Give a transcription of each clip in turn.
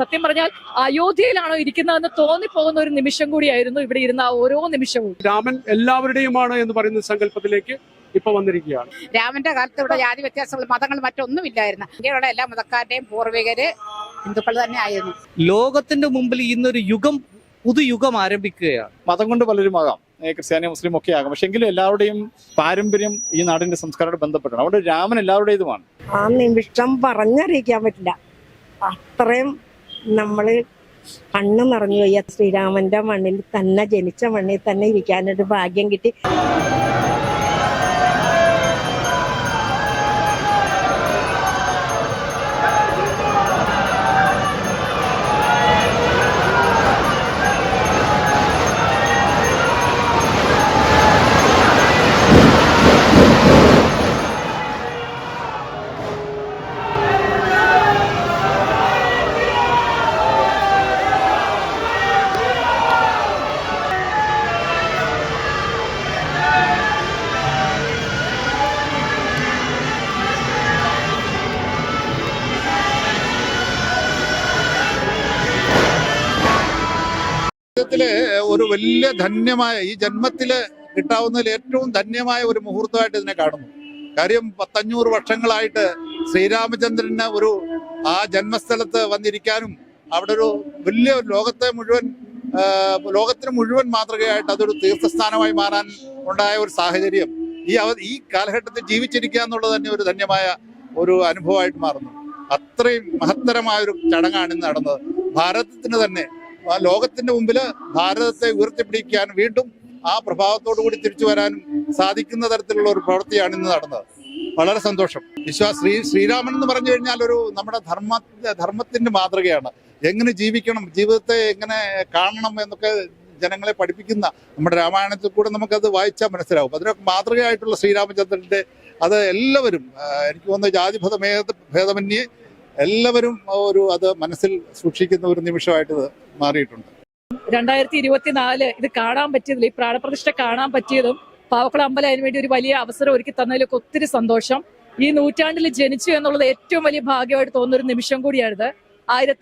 സത്യം പറഞ്ഞാൽ അയോധ്യയിലാണോ ഇരിക്കുന്നതെന്ന് തോന്നിപ്പോകുന്ന ഒരു നിമിഷം കൂടിയായിരുന്നു ഇവിടെ ഇരുന്ന ഓരോ നിമിഷവും. രാമൻ എല്ലാവരുടെയുമാണ് എന്ന് പറയുന്ന സങ്കല്പത്തിലേക്ക് ഇപ്പൊ വന്നിരിക്കുകയാണ്. രാമന്റെ കാലത്ത് ഇവിടെ ജാതി വ്യത്യാസങ്ങൾ മതങ്ങൾ മറ്റൊന്നുമില്ലായിരുന്നു. ഇന്ത്യയിലുള്ള എല്ലാ മതക്കാരുടെയും പൂർവികര് ഹിന്ദുക്കൾ തന്നെ ആയിരുന്നു. ലോകത്തിന്റെ മുമ്പിൽ ഇന്നൊരു യുഗം, പുതുയുഗം ആരംഭിക്കുകയാണ്. മതം കൊണ്ട് പലരും ആകാം, ക്രിസ്ത്യാനി മുസ്ലിം ഒക്കെ ആകാം, പക്ഷെ എങ്കിലും എല്ലാവരുടെയും പാരമ്പര്യം ഈ നാടിന്റെ സംസ്കാരത്തോട് ബന്ധപ്പെട്ടാണ്. അവിടെ രാമൻ എല്ലാവരുടേതുമാണ്. ആ നിമിഷം പറഞ്ഞറിയിക്കാൻ പറ്റില്ല. അത്രയും നമ്മള് കണ്ണു നിറഞ്ഞു പോയി. ശ്രീരാമന്റെ മണ്ണിൽ തന്നെ, ജനിച്ച മണ്ണിൽ തന്നെ ഇരിക്കാനൊരു ഭാഗ്യം കിട്ടി. ഒരു വലിയ ധന്യമായ, ഈ ജന്മത്തില് കിട്ടാവുന്നതിൽ ഏറ്റവും ധന്യമായ ഒരു മുഹൂർത്തമായിട്ട് ഇതിനെ കാണുന്നു. കാര്യം 500 വർഷങ്ങളായിട്ട് ശ്രീരാമചന്ദ്രന് ആ ജന്മസ്ഥലത്ത് വന്നിരിക്കാനും അവിടെ ഒരു വലിയ ലോകത്തിന് മുഴുവൻ മാതൃകയായിട്ട് അതൊരു തീർത്ഥസ്ഥാനമായി മാറാൻ ഉണ്ടായ ഒരു സാഹചര്യം ഈ കാലഘട്ടത്തിൽ ജീവിച്ചിരിക്കുക എന്നുള്ളത് തന്നെ ഒരു ധന്യമായ ഒരു അനുഭവമായിട്ട് മാറുന്നു. അത്രയും മഹത്തരമായൊരു ചടങ്ങാണ് ഇന്ന് നടന്നത്. ഭാരതത്തിന് തന്നെ, ലോകത്തിന്റെ മുമ്പില് ഭാരതത്തെ ഉയർത്തിപ്പിടിക്കാൻ വീണ്ടും ആ പ്രഭാവത്തോടു കൂടി തിരിച്ചു വരാനും സാധിക്കുന്ന തരത്തിലുള്ള ഒരു പ്രവൃത്തിയാണ് ഇന്ന് നടന്നത്. വളരെ സന്തോഷം. ശ്രീരാമൻ എന്ന് പറഞ്ഞു കഴിഞ്ഞാൽ നമ്മുടെ ധർമ്മത്തിന്റെ മാതൃകയാണ്. എങ്ങനെ ജീവിക്കണം, ജീവിതത്തെ എങ്ങനെ കാണണം എന്നൊക്കെ ജനങ്ങളെ പഠിപ്പിക്കുന്ന നമ്മുടെ രാമായണത്തിൽ കൂടെ നമുക്കത് വായിച്ചാൽ മനസ്സിലാവും. അതിനൊക്കെ മാതൃകയായിട്ടുള്ള ശ്രീരാമചന്ദ്രന്റെ അത് എല്ലാവരും, എനിക്ക് തോന്നുന്നു ജാതിഭേദ ഭേദമന്യേ എല്ലാവരും അത് മനസ്സിൽ സൂക്ഷിക്കുന്ന ഒരു നിമിഷമായിട്ട് ഇത് മാറിയിട്ടുണ്ട്. 2024 ഇത് കാണാൻ പറ്റിയതിൽ, ഈ പ്രാണപ്രതിഷ്ഠ കാണാൻ പറ്റിയതും പാവക്കുളം അമ്പലം അതിന് വേണ്ടി ഒരു വലിയ അവസരം ഒരുക്കി തന്നതിലൊക്കെ ഒത്തിരി സന്തോഷം. ഈ നൂറ്റാണ്ടിൽ ജനിച്ചു എന്നുള്ളത് ഏറ്റവും വലിയ ഭാഗ്യമായിട്ട് തോന്നുന്ന ഒരു നിമിഷം കൂടിയാണിത്.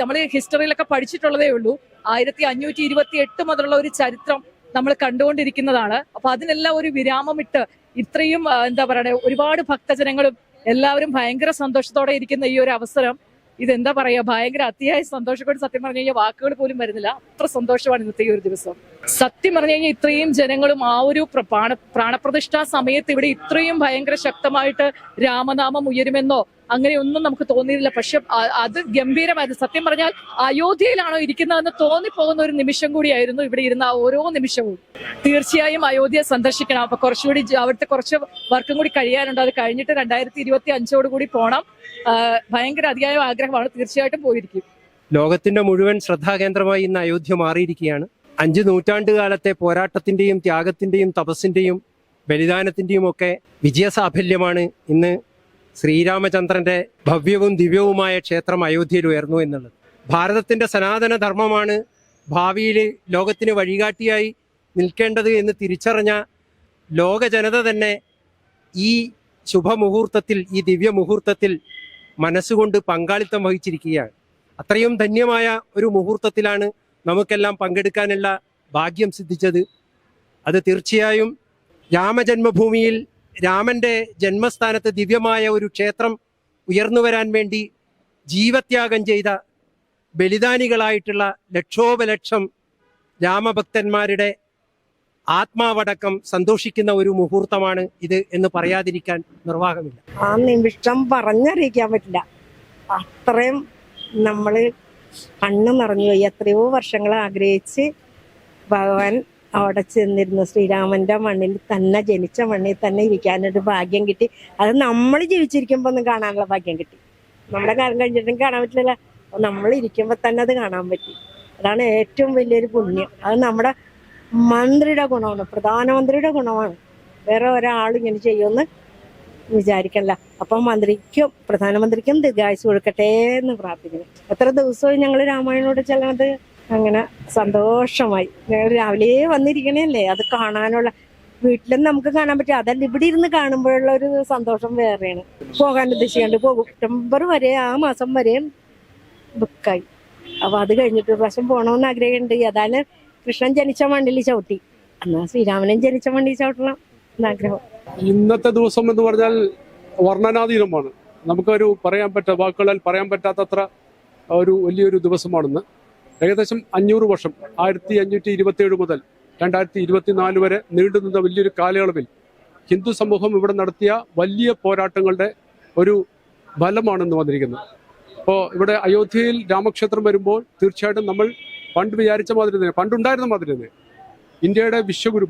നമ്മൾ ഹിസ്റ്ററിയിലൊക്കെ പഠിച്ചിട്ടുള്ളതേ ഉള്ളൂ. 1528 മുതലുള്ള ഒരു ചരിത്രം നമ്മൾ കണ്ടുകൊണ്ടിരിക്കുന്നതാണ്. അപ്പൊ അതിനെല്ലാം ഒരു വിരാമമിട്ട് ഇത്രയും എന്താ പറയുക, ഒരുപാട് ഭക്തജനങ്ങളും എല്ലാവരും ഭയങ്കര സന്തോഷത്തോടെ ഇരിക്കുന്ന ഈ ഒരു അവസരം, ഇതെന്താ പറയാ, ഭയങ്കര അതിയായ സന്തോഷത്തോട് സത്യം പറഞ്ഞു കഴിഞ്ഞാൽ വാക്കുകൾ പോലും വരുന്നില്ല. അത്ര സന്തോഷമാണ് ഇന്നത്തെ ഈ ഒരു ദിവസം. സത്യം പറഞ്ഞു കഴിഞ്ഞാൽ ഇത്രയും ജനങ്ങളും ആ ഒരു പ്രാണപ്രതിഷ്ഠാ സമയത്ത് ഇവിടെ ഇത്രയും ഭയങ്കര ശക്തമായിട്ട് രാമനാമം ഉയരുമെന്നോ അങ്ങനെയൊന്നും നമുക്ക് തോന്നിയില്ല. പക്ഷെ അത് ഗംഭീരമായിരുന്നു. സത്യം പറഞ്ഞാൽ അയോധ്യയിലാണോ ഇരിക്കുന്നതെന്ന് തോന്നിപ്പോകുന്ന ഒരു നിമിഷം കൂടിയായിരുന്നു ഇവിടെ ഇരുന്ന ഓരോ നിമിഷവും. തീർച്ചയായും അയോധ്യ സന്ദർശിക്കണം. അപ്പൊ കുറച്ചുകൂടി അവിടുത്തെ കുറച്ച് വർക്കും കൂടി കഴിയാനുണ്ട്. അത് കഴിഞ്ഞിട്ട് 2025 കൂടി പോകണം. ഭയങ്കര അതിയായ ആഗ്രഹമാണ്. തീർച്ചയായിട്ടും പോയിരിക്കും. ലോകത്തിന്റെ മുഴുവൻ ശ്രദ്ധാകേന്ദ്രമായി ഇന്ന് അയോധ്യ മാറിയിരിക്കുകയാണ്. 5 നൂറ്റാണ്ട് കാലത്തെ പോരാട്ടത്തിന്റെയും ത്യാഗത്തിന്റെയും തപസ്സിന്റെയും ബലിദാനത്തിന്റെയും ഒക്കെ വിജയസാഫല്യമാണ് ഇന്ന് ശ്രീരാമചന്ദ്രന്റെ ഭവ്യവും ദിവ്യവുമായ ക്ഷേത്രം അയോധ്യയിൽ ഉയർന്നു എന്നുള്ളത്. ഭാരതത്തിന്റെ സനാതന ധർമ്മമാണ് ഭാവിയിൽ ലോകത്തിന് വഴികാട്ടിയായി നിൽക്കേണ്ടത് എന്ന് തിരിച്ചറിഞ്ഞ ലോക ജനത തന്നെ ഈ ശുഭമുഹൂർത്തത്തിൽ, ഈ ദിവ്യമുഹൂർത്തത്തിൽ മനസ്സുകൊണ്ട് പങ്കാളിത്തം വഹിച്ചിരിക്കുകയാണ്. അത്രയും ധന്യമായ ഒരു മുഹൂർത്തത്തിലാണ് നമുക്കെല്ലാം പങ്കെടുക്കാനുള്ള ഭാഗ്യം സിദ്ധിച്ചത്. അത് തീർച്ചയായും രാമജന്മഭൂമിയിൽ, രാമന്റെ ജന്മസ്ഥാനത്ത് ദിവ്യമായ ഒരു ക്ഷേത്രം ഉയർന്നു വരാൻ വേണ്ടി ജീവത്യാഗം ചെയ്ത ബലിദാനികളായിട്ടുള്ള ലക്ഷോപലക്ഷം രാമഭക്തന്മാരുടെ ആത്മാവടക്കം സന്തോഷിക്കുന്ന ഒരു മുഹൂർത്തമാണ് ഇത് എന്ന് പറയാതിരിക്കാൻ നിർവാഹമില്ല. ആ നിമിഷം പറഞ്ഞറിയിക്കാൻ പറ്റില്ല. അത്രയും നമ്മള് കണ്ണു നിറഞ്ഞു പോയി. എത്രയോ വർഷങ്ങൾ ആഗ്രഹിച്ച് ഭഗവാൻ അവിടെ ചെന്നിരുന്നു. ശ്രീരാമന്റെ മണ്ണിൽ തന്നെ, ജനിച്ച മണ്ണിൽ തന്നെ ഇരിക്കാനൊരു ഭാഗ്യം കിട്ടി. അത് നമ്മൾ ജീവിച്ചിരിക്കുമ്പോ ഒന്നും കാണാനുള്ള ഭാഗ്യം കിട്ടി. നമ്മുടെ കാലം കഴിഞ്ഞിട്ടും കാണാൻ പറ്റില്ല. നമ്മൾ ഇരിക്കുമ്പോ തന്നെ അത് കാണാൻ പറ്റി. അതാണ് ഏറ്റവും വലിയൊരു പുണ്യം. അത് നമ്മുടെ മന്ത്രിയുടെ ഗുണമാണ്, പ്രധാനമന്ത്രിയുടെ ഗുണമാണ്. വേറെ ഒരാൾ ഇങ്ങനെ ചെയ്യുമെന്ന് വിചാരിക്കല്ല. അപ്പൊ മന്ത്രിക്കും പ്രധാനമന്ത്രിക്കും ദീർഘായുസ് കൊടുക്കട്ടെ എന്ന് പ്രാർത്ഥിക്കുന്നു. എത്ര ദിവസവും ഞങ്ങൾ രാമായണോട് ചെല്ലണത് അങ്ങനെ സന്തോഷമായി. ഞങ്ങൾ രാവിലെ വന്നിരിക്കണല്ലേ, അത് കാണാനുള്ള വീട്ടിലും നമുക്ക് കാണാൻ പറ്റും. അതല്ല, ഇവിടെ ഇരുന്ന് കാണുമ്പോഴുള്ള ഒരു സന്തോഷം വേറെയാണ്. പോകാൻ ഉദ്ദേശിക്കാണ്ട് പോകും. സെപ്റ്റംബർ വരെ, ആ മാസം വരെയും ബുക്കായി. അപ്പൊ അത് കഴിഞ്ഞിട്ട് ഒരു പ്രാവശ്യം പോകണമെന്ന് ആഗ്രഹമുണ്ട്. അതാണ് കൃഷ്ണൻ ജനിച്ച മണ്ണിൽ ചവിട്ടി, എന്നാ ശ്രീരാമനും ജനിച്ച മണ്ണിൽ ചവിട്ടണം എന്നാഗ്രഹം. ഇന്നത്തെ ദിവസം എന്ന് പറഞ്ഞാൽ വർണ്ണനാതീതമാണ്. നമുക്കൊരു വാക്കുകളിൽ പറയാൻ പറ്റാത്തത്ര ഒരു വലിയൊരു ദിവസമാണെന്ന്. ഏകദേശം 500 വർഷം 1527 മുതൽ 2024 വരെ നീണ്ടുനിന്ന വലിയൊരു കാലയളവിൽ ഹിന്ദു സമൂഹം ഇവിടെ നടത്തിയ വലിയ പോരാട്ടങ്ങളുടെ ഒരു ഫലമാണെന്ന് വന്നിരിക്കുന്നത്. അപ്പോൾ ഇവിടെ അയോധ്യയിൽ രാമക്ഷേത്രം വരുമ്പോൾ തീർച്ചയായിട്ടും നമ്മൾ പണ്ട് വിചാരിച്ച മാതിരി തന്നെ, പണ്ടുണ്ടായിരുന്ന മാതിരി തന്നെ ഇന്ത്യയുടെ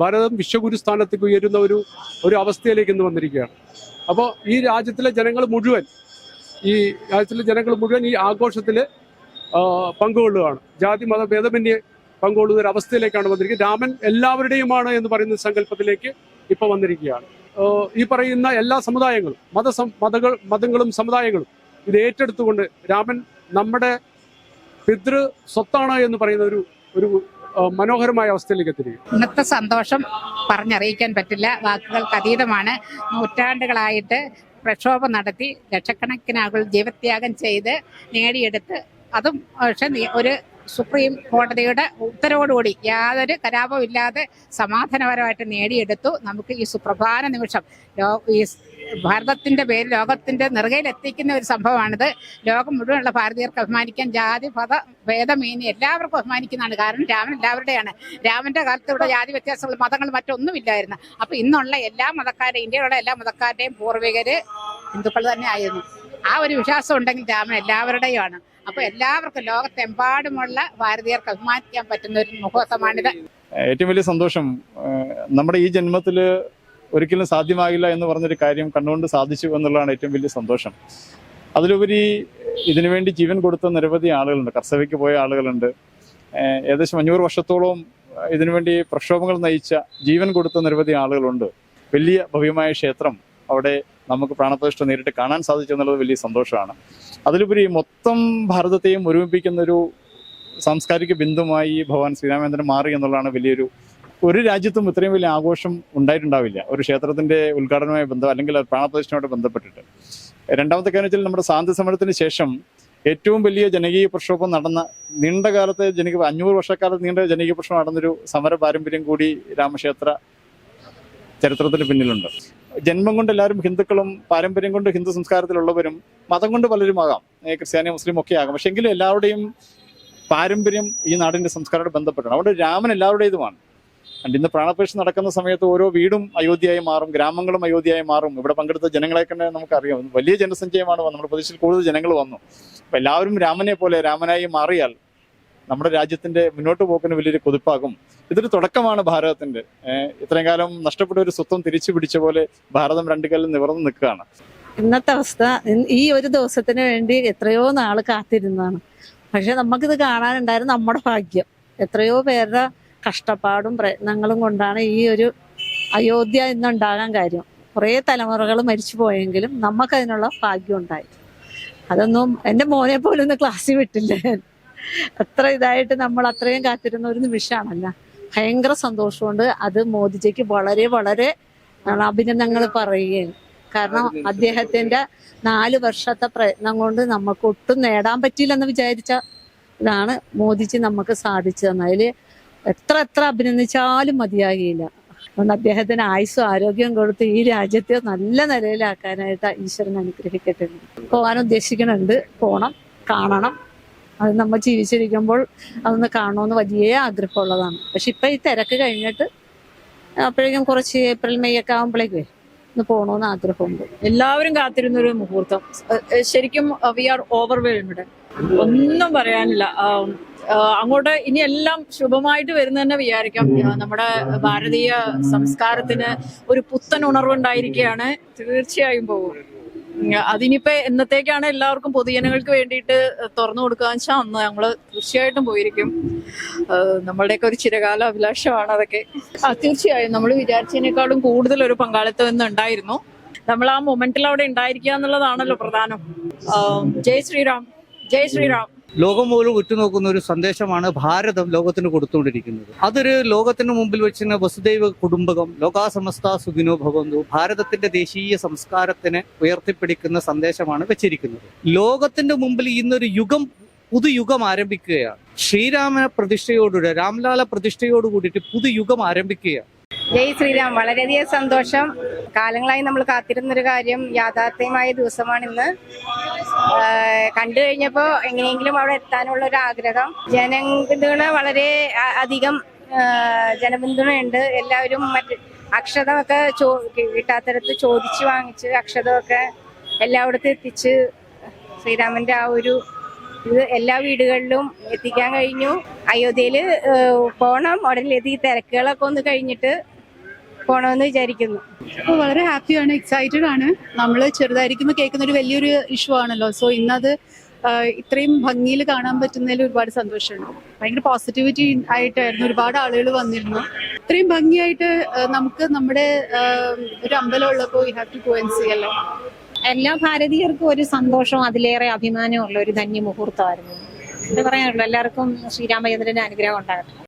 ഭാരതം വിശ്വഗുരു സ്ഥാനത്തേക്ക് ഉയരുന്ന ഒരു അവസ്ഥയിലേക്ക് ഇന്ന് വന്നിരിക്കുകയാണ്. അപ്പോൾ ഈ രാജ്യത്തിലെ ജനങ്ങൾ മുഴുവൻ ഈ ആഘോഷത്തിൽ പങ്കുകൊള്ളുകയാണ്. ജാതി മത ഭേദമന്യേ പങ്കുകൊള്ളുന്ന ഒരു അവസ്ഥയിലേക്കാണ് വന്നിരിക്കുന്നത്. രാമൻ എല്ലാവരുടെയുമാണ് എന്ന് പറയുന്ന സങ്കല്പത്തിലേക്ക് ഇപ്പൊ വന്നിരിക്കുകയാണ്. ഈ പറയുന്ന എല്ലാ സമുദായങ്ങളും മതങ്ങളും സമുദായങ്ങളും ഇത് ഏറ്റെടുത്തുകൊണ്ട് രാമൻ നമ്മുടെ പിതൃ സ്വത്താണ് എന്ന് പറയുന്ന ഒരു മനോഹരമായ അവസ്ഥയിലേക്ക് എത്തിയിരിക്കും. ഇന്നത്തെ സന്തോഷം പറഞ്ഞറിയിക്കാൻ പറ്റില്ല, വാക്കുകൾക്ക് അതീതമാണ്. നൂറ്റാണ്ടുകളായിട്ട് പ്രക്ഷോഭം നടത്തി ലക്ഷക്കണക്കിന് ആളുകൾ ജീവത്യാഗം ചെയ്ത് നേടിയെടുത്ത്, അതും പക്ഷെ ഒരു സുപ്രീം കോടതിയുടെ ഉത്തരവോടുകൂടി യാതൊരു കലാപവും ഇല്ലാതെ സമാധാനപരമായിട്ട് നേടിയെടുത്തു. നമുക്ക് ഈ സുപ്രധാന നിമിഷം ഈ ഭാരതത്തിന്റെ പേര് ലോകത്തിന്റെ നെറുകയിലെത്തിക്കുന്ന ഒരു സംഭവമാണിത്. ലോകം മുഴുവനുള്ള ഭാരതീയർക്ക് അഭിമാനിക്കാൻ, ജാതി മത ഭേദമേന്യേ എല്ലാവർക്കും അഭിമാനിക്കുന്നതാണ്. കാരണം രാമൻ എല്ലാവരുടെയാണ്. രാമന്റെ കാലത്ത് ഇവിടെ ജാതി വ്യത്യാസങ്ങൾ മതങ്ങൾ മറ്റൊന്നുമില്ലായിരുന്നു. അപ്പൊ ഇന്നുള്ള എല്ലാ മതക്കാരെയും, ഇന്ത്യയിലുള്ള എല്ലാ മതക്കാരുടെയും പൂർവികര് ഹിന്ദുക്കൾ തന്നെ ആയിരുന്നു. ആ ഒരു വിശ്വാസം ഉണ്ടെങ്കിൽ രാമൻ എല്ലാവരുടെയുമാണ്. അപ്പൊ എല്ലാവർക്കും ലോകത്തെമ്പാടുമുള്ള ഭാരതീയർക്ക് അഭിമാനിക്കാൻ പറ്റുന്ന ഒരു മുഹൂർത്തമാണിത്. ഏറ്റവും വലിയ സന്തോഷം നമ്മുടെ ഈ ജന്മത്തിൽ ഒരിക്കലും സാധ്യമാകില്ല എന്ന് പറഞ്ഞൊരു കാര്യം കണ്ടുകൊണ്ട് സാധിച്ചു എന്നുള്ളതാണ് ഏറ്റവും വലിയ സന്തോഷം. അതിലുപരി ഇതിനുവേണ്ടി ജീവൻ കൊടുത്ത നിരവധി ആളുകളുണ്ട്. കർസവയ്ക്ക് പോയ ആളുകളുണ്ട്. ഏകദേശം 500 വർഷത്തോളം ഇതിനുവേണ്ടി പ്രക്ഷോഭങ്ങൾ നയിച്ച, ജീവൻ കൊടുത്ത നിരവധി ആളുകളുണ്ട്. വലിയ ഭവ്യമായ ക്ഷേത്രം അവിടെ നമുക്ക് പ്രാണപ്രതിഷ്ഠ നേരിട്ട് കാണാൻ സാധിച്ചു എന്നുള്ളത് വലിയ സന്തോഷമാണ്. അതിലുപരി മൊത്തം ഭാരതത്തെയും ഒരുമിപ്പിക്കുന്ന ഒരു സാംസ്കാരിക ബിന്ദുമായി ഭഗവാൻ ശ്രീരാമചന്ദ്രൻ മാറി എന്നുള്ളതാണ് ഒരു രാജ്യത്തും ഇത്രയും വലിയ ആഘോഷം ഉണ്ടായിട്ടുണ്ടാവില്ല ഒരു ക്ഷേത്രത്തിന്റെ ഉദ്ഘാടനവുമായി ബന്ധം അല്ലെങ്കിൽ പ്രാണപ്രതിഷ്ഠയോട് ബന്ധപ്പെട്ടിട്ട്. രണ്ടാമത്തെ കാര്യം, നമ്മുടെ സ്വാതന്ത്ര്യ സമരത്തിന് ശേഷം ഏറ്റവും വലിയ ജനകീയ പ്രക്ഷോഭം നടന്ന, നീണ്ടകാലത്തെ 500 വർഷക്കാലത്ത് നീണ്ട ജനകീയ പ്രക്ഷോഭം നടന്നൊരു സമര പാരമ്പര്യം കൂടി രാമക്ഷേത്ര ചരിത്രത്തിന് പിന്നിലുണ്ട്. ജന്മം കൊണ്ട് എല്ലാവരും ഹിന്ദുക്കളും പാരമ്പര്യം കൊണ്ട് ഹിന്ദു സംസ്കാരത്തിലുള്ളവരും മതം കൊണ്ട് പലരുമാകാം, ക്രിസ്ത്യാനി മുസ്ലിം ഒക്കെ ആകാം. പക്ഷെ എങ്കിലും എല്ലാവരുടെയും പാരമ്പര്യം ഈ നാടിന്റെ സംസ്കാരത്തോട് ബന്ധപ്പെട്ടാണ്. അവിടെ രാമൻ എല്ലാവരുടേതുമാണ്. ഇന്ന് പ്രാണപ്രതിഷ്ഠ നടക്കുന്ന സമയത്ത് ഓരോ വീടും അയോധ്യയായി മാറും, ഗ്രാമങ്ങളും അയോധ്യയായി മാറും. ഇവിടെ പങ്കെടുത്ത ജനങ്ങളെ തന്നെ നമുക്കറിയാം, വലിയ ജനസഞ്ചയമാണ് നമ്മുടെ പ്രദേശത്തിൽ കൂടുതൽ ജനങ്ങൾ വന്നു. അപ്പൊ എല്ലാവരും രാമനെ പോലെ രാമനായി മാറിയാൽ നമ്മുടെ രാജ്യത്തിന്റെ മുന്നോട്ട് പോക്കിന് വലിയൊരു കുതിപ്പാകും. ഇതൊരു തുടക്കമാണ് ഭാരതത്തിന്റെ. ഇത്രയും കാലം നഷ്ടപ്പെട്ട ഒരു സ്വത്വം തിരിച്ചു പിടിച്ച പോലെ ഭാരതം രണ്ടു കാലം നിവർന്നു നിൽക്കുകയാണ്. ഇന്നത്തെ അവസ്ഥ, ഈ ഒരു ദിവസത്തിന് വേണ്ടി എത്രയോ നാൾ കാത്തിരുന്നതാണ്. പക്ഷെ നമുക്കിത് കാണാനുണ്ടായിരുന്ന നമ്മുടെ ഭാഗ്യം. എത്രയോ പേരുടെ കഷ്ടപ്പാടും പ്രയത്നങ്ങളും കൊണ്ടാണ് ഈ ഒരു അയോധ്യ ഇന്നുണ്ടാകാൻ കാര്യം. കുറേ തലമുറകൾ മരിച്ചു പോയെങ്കിലും നമുക്കതിനുള്ള ഭാഗ്യം ഉണ്ടായി. അതൊന്നും എൻ്റെ മോനെ പോലും ഒന്ന് ക്ലാസ്സിൽ വിട്ടില്ല. അത്ര ഇതായിട്ട് നമ്മൾ അത്രയും കാത്തിരുന്ന ഒരു നിമിഷമാണല്ല. ഭയങ്കര സന്തോഷമുണ്ട്. അത് മോദിജിക്ക് വളരെ വളരെ അഭിനന്ദനങ്ങൾ പറയുകയാണ്. കാരണം അദ്ദേഹത്തിന്റെ 4 വർഷത്തെ പ്രയത്നം കൊണ്ട് നമുക്ക് ഒട്ടും നേടാൻ പറ്റിയില്ലെന്ന് വിചാരിച്ച ഇതാണ് മോദിജി നമുക്ക് സാധിച്ചു തന്നത്. അതിൽ എത്ര അഭിനന്ദിച്ചാലും മതിയാകില്ല. അതുകൊണ്ട് അദ്ദേഹത്തിന് ആയുസ്സും ആരോഗ്യം കൊടുത്ത് ഈ രാജ്യത്തെ നല്ല നിലയിലാക്കാനായിട്ട് ഈശ്വരൻ അനുഗ്രഹിക്കട്ടെ. പോകാൻ ഉദ്ദേശിക്കുന്നുണ്ട്, പോണം, കാണണം. അത് നമ്മൾ ജീവിച്ചിരിക്കുമ്പോൾ അതൊന്ന് കാണണമെന്ന് വലിയ ആഗ്രഹമുള്ളതാണ്. പക്ഷെ ഇപ്പൊ ഈ തിരക്ക് കഴിഞ്ഞിട്ട് അപ്പോഴേക്കും കുറച്ച് ഏപ്രിൽ മെയ് ഒക്കെ ആകുമ്പോഴേക്കേ ഒന്ന് പോകണമെന്ന് ആഗ്രഹമുണ്ട്. എല്ലാവരും കാത്തിരുന്നൊരു മുഹൂർത്തം. ശരിക്കും വി ആർ ഓവർവെൽംഡ്. ഒന്നും പറയാനില്ല. അങ്ങോട്ട് ഇനി എല്ലാം ശുഭമായിട്ട് വരുന്ന തന്നെ വിചാരിക്കാം. നമ്മുടെ ഭാരതീയ സംസ്കാരത്തിന് ഒരു പുത്തൻ ഉണർവുണ്ടായിരിക്കുകയാണ്. തീർച്ചയായും പോകും. അതിനിപ്പോ എന്നത്തേക്കാണ് എല്ലാവർക്കും പൊതുജനങ്ങൾക്ക് വേണ്ടിയിട്ട് തുറന്നു കൊടുക്കാന്ന് വെച്ചാൽ അന്ന് ഞങ്ങള് തീർച്ചയായിട്ടും പോയിരിക്കും. നമ്മളുടെയൊക്കെ ഒരു ചിരകാല അഭിലാഷമാണ് അതൊക്കെ. തീർച്ചയായും നമ്മൾ വിചാരിച്ചതിനേക്കാളും കൂടുതൽ ഒരു പങ്കാളിത്തം ഇന്ന് ഉണ്ടായിരുന്നു. നമ്മൾ ആ മൊമെന്റിൽ അവിടെ ഉണ്ടായിരിക്കുക എന്നുള്ളതാണല്ലോ പ്രധാനം. ജയ് ശ്രീറാം, ജയ് ശ്രീറാം. ലോകം പോലും ഉറ്റുനോക്കുന്ന ഒരു സന്ദേശമാണ് ഭാരതം ലോകത്തിന് കൊടുത്തുകൊണ്ടിരിക്കുന്നത്. അതൊരു ലോകത്തിന് മുമ്പിൽ വെച്ചിരുന്ന വസുദൈവ കുടുംബകം, ലോകാസമസ്ത സുഖിനോ ഭവന്തു, ഭാരതത്തിന്റെ ദേശീയ സംസ്കാരത്തിനെ ഉയർത്തിപ്പിടിക്കുന്ന സന്ദേശമാണ് വെച്ചിരിക്കുന്നത്. ലോകത്തിന്റെ മുമ്പിൽ ഇന്നൊരു യുഗം, പുതുയുഗം ആരംഭിക്കുകയാണ്. ശ്രീരാമ പ്രതിഷ്ഠയോടുകൂടി, രാംലാല പ്രതിഷ്ഠയോട് കൂടിയിട്ട് പുതുയുഗം ആരംഭിക്കുകയാണ്. ജയ് ശ്രീരാം. വളരെയധികം സന്തോഷം. കാലങ്ങളായി നമ്മൾ കാത്തിരുന്നൊരു കാര്യം യാഥാർത്ഥ്യമായ ദിവസമാണ് ഇന്ന്. കണ്ടു കഴിഞ്ഞപ്പോൾ എങ്ങനെയെങ്കിലും അവിടെ എത്താനുള്ള ഒരു ആഗ്രഹം. ജനപിന്തുണ വളരെ അധികം ജനപിന്തുണയുണ്ട്. എല്ലാവരും അക്ഷതമൊക്കെ കിട്ടാത്തടത്ത് ചോദിച്ചു വാങ്ങിച്ച് അക്ഷതമൊക്കെ എല്ലായിടത്തും എത്തിച്ച് ശ്രീരാമന്റെ ആ ഒരു ഇത് എല്ലാ വീടുകളിലും എത്തിക്കാൻ കഴിഞ്ഞു. അയോധ്യയില് പോണം, ഉടനെത്തി തിരക്കുകളൊക്കെ ഒന്ന് കഴിഞ്ഞിട്ട് പോണമെന്ന് വിചാരിക്കുന്നു. അപ്പോൾ വളരെ ഹാപ്പിയാണ്, എക്സൈറ്റഡ് ആണ്. നമ്മൾ ചെറുതായിരിക്കുമ്പോൾ കേൾക്കുന്ന ഒരു വലിയൊരു ഇഷ്യൂ ആണല്ലോ. സോ ഇന്നത് ഇത്രയും ഭംഗിയിൽ കാണാൻ പറ്റുന്നതിൽ ഒരുപാട് സന്തോഷമുണ്ട്. ഭയങ്കര പോസിറ്റിവിറ്റി ആയിട്ടായിരുന്നു, ഒരുപാട് ആളുകൾ വന്നിരുന്നു. ഇത്രയും ഭംഗിയായിട്ട് നമുക്ക് നമ്മുടെ ഒരു അമ്പലം ഉള്ളപ്പോൾ you have to go and see അല്ലേ. എല്ലാ ഭാരതീയർക്കും ഒരു സന്തോഷവും അതിലേറെ അഭിമാനമുള്ള ഒരു ധന്യ മുഹൂർത്തമായിരുന്നു. എന്താ പറയാനുള്ളൂ, എല്ലാവർക്കും ശ്രീരാമചന്ദ്രന്റെ അനുഗ്രഹം ഉണ്ടാകട്ടെ.